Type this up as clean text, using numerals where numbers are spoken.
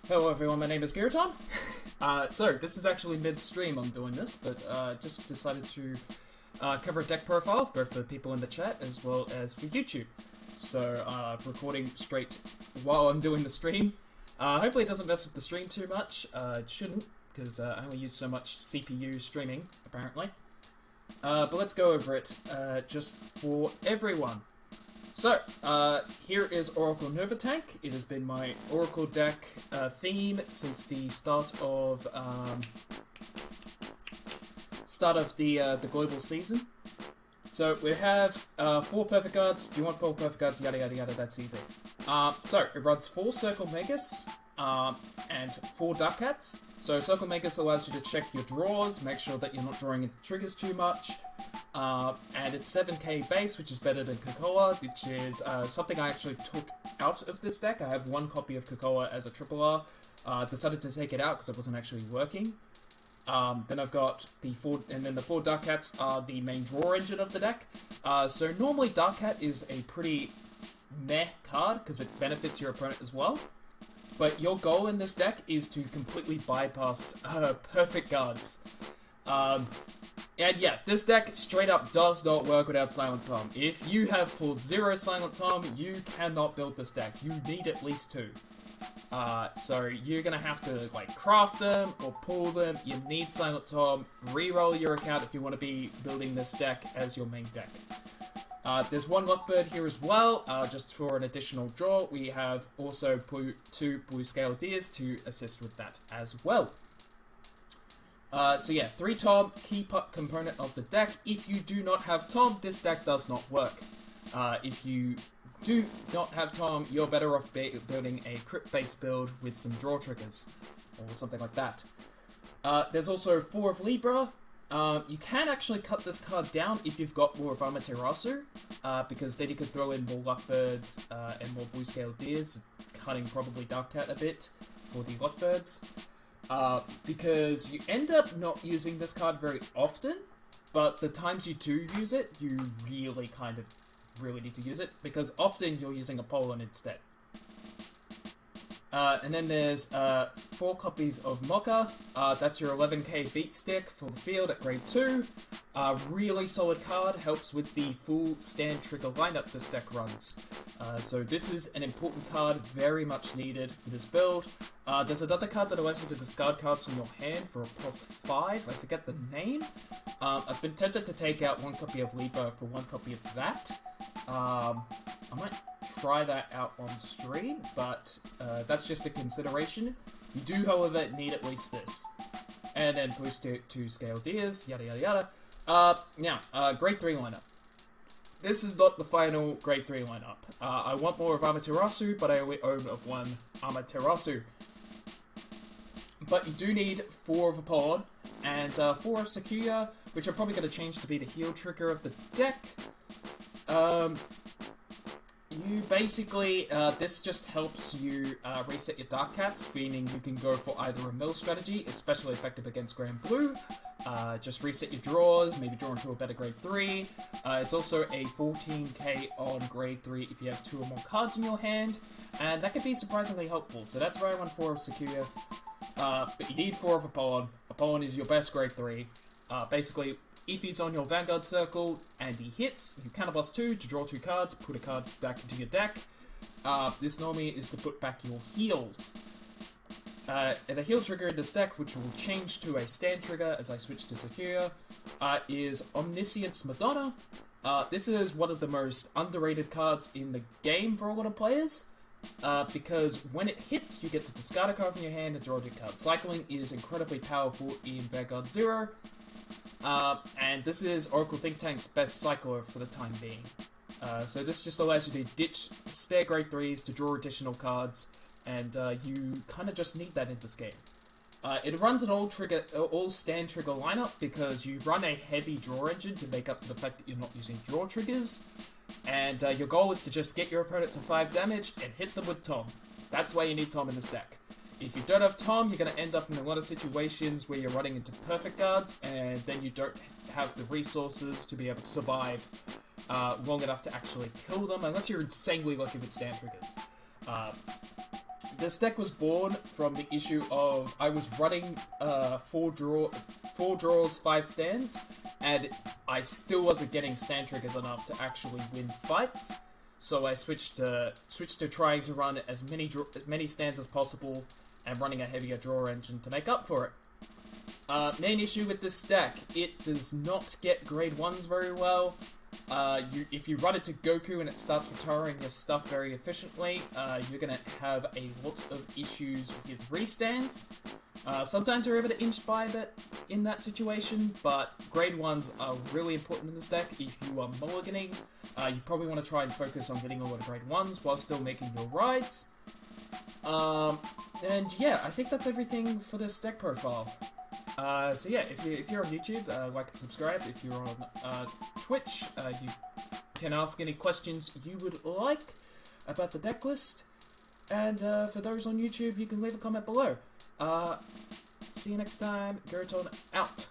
Hello everyone, my name is Giraton. So this is actually mid-stream I'm doing this, but just decided to cover a deck profile, both for people in the chat as well as for YouTube. So recording straight while I'm doing the stream. Hopefully it doesn't mess with the stream too much. It shouldn't, because I only use so much CPU streaming, apparently. But let's go over it, just for everyone. So, here is Oracle Nova Tank. It has been my Oracle deck theme since the start of the global season. So we have 4 perfect guards. You want 4 perfect guards, yada yada yada. That's easy. So it runs 4 Circle Megas and 4 Dark Cats. So Circle Megas allows you to check your draws, make sure that you're not drawing into triggers too much. And it's 7k base, which is better than Cocoa, which is something I actually took out of this deck. I have 1 copy of Cocoa as a triple R. Decided to take it out because it wasn't actually working. Then I've got the 4, and then the 4 Dark Cats are the main draw engine of the deck. So normally Dark Cat is a pretty meh card because it benefits your opponent as well. But your goal in this deck is to completely bypass perfect guards. And yeah, this deck straight up does not work without Silent Tom. If you have pulled 0 Silent Tom, you cannot build this deck. You need at least 2. So you're gonna have to like craft them or pull them. You need Silent Tom. Reroll your account if you want to be building this deck as your main deck. There's 1 Lockbird here as well, just for an additional draw. We have also 2 Blue Scale Deers to assist with that as well. So yeah, 3 Tom, key component of the deck. If you do not have Tom, this deck does not work. If you do not have Tom, you're better off building a crypt-based build with some draw triggers, or something like that. There's also 4 of Libra. You can actually cut this card down if you've got more of Amaterasu, because then you could throw in more Luckbirds and more Blue Scale Deers, cutting probably Dark Cat a bit for the Luckbirds. Because you end up not using this card very often, but the times you do use it, you really need to use it, because often you're using a Poland instead. And then there's 4 copies of Mocha. That's your 11k beat stick for the field at grade 2. Really solid card, helps with the full stand trigger lineup this deck runs. So this is an important card, very much needed for this build. There's another card that allows you to discard cards from your hand for a +5. I forget the name. I've been tempted to take out 1 copy of Libra for 1 copy of that. I might try that out on stream, but that's just a consideration. You do, however, need at least this. And then Blue 2 Scale Deers, yada yada yada. Now, grade 3 lineup. This is not the final grade 3 lineup. I want more of Amaterasu, but I only own of 1 Amaterasu. But you do need 4 of Apollon, and 4 of Sakuya, which I'm probably going to change to be the heal trigger of the deck. You basically, this just helps you reset your Dark Cats, meaning you can go for either a mill strategy, especially effective against Grand Blue. Just reset your draws, maybe draw into a better grade 3. It's also a 14k on grade 3 if you have 2 or more cards in your hand, and that can be surprisingly helpful. So that's why I want 4 of Sakuya. But you need 4 of Apollon. Apollon is your best grade 3. Basically, if he's on your Vanguard circle and he hits, you counterblast 2 to draw 2 cards, put a card back into your deck. This normally is to put back your heals. And a heal trigger in this deck, which will change to a stand trigger as I switch to Sakuya, is Omniscience Madonna. This is one of the most underrated cards in the game for a lot of players. Because when it hits, you get to discard a card from your hand and draw a new card. Cycling is incredibly powerful in Vanguard 0. And this is Oracle Think Tank's best cycler for the time being. So this just allows you to ditch spare grade 3s to draw additional cards, and you kind of just need that in this game. It runs an all stand trigger lineup because you run a heavy draw engine to make up for the fact that you're not using draw triggers, and your goal is to just get your opponent to 5 damage and hit them with Tom. That's why you need Tom in this deck. If you don't have Tom, you're going to end up in a lot of situations where you're running into perfect guards, and then you don't have the resources to be able to survive long enough to actually kill them, unless you're insanely lucky with stand triggers. This deck was born from the issue of I was running 4 draws, 5 stands, and I still wasn't getting stand triggers enough to actually win fights. So I switched to trying to run as many stands as possible and running a heavier draw engine to make up for it. Main issue with this deck, it does not get grade 1s very well. If you run it to Goku and it starts retiring your stuff very efficiently, you're going to have a lot of issues with restands. Sometimes you're able to inch by a bit in that situation, but grade 1s are really important in this deck. If you are mulliganing, you probably want to try and focus on getting a lot of grade 1s while still making your rides. And yeah, I think that's everything for this deck profile. So yeah, if you're on YouTube, like and subscribe. If you're on Twitch, you can ask any questions you would like about the deck list. And for those on YouTube, you can leave a comment below. See you next time. Guraton out.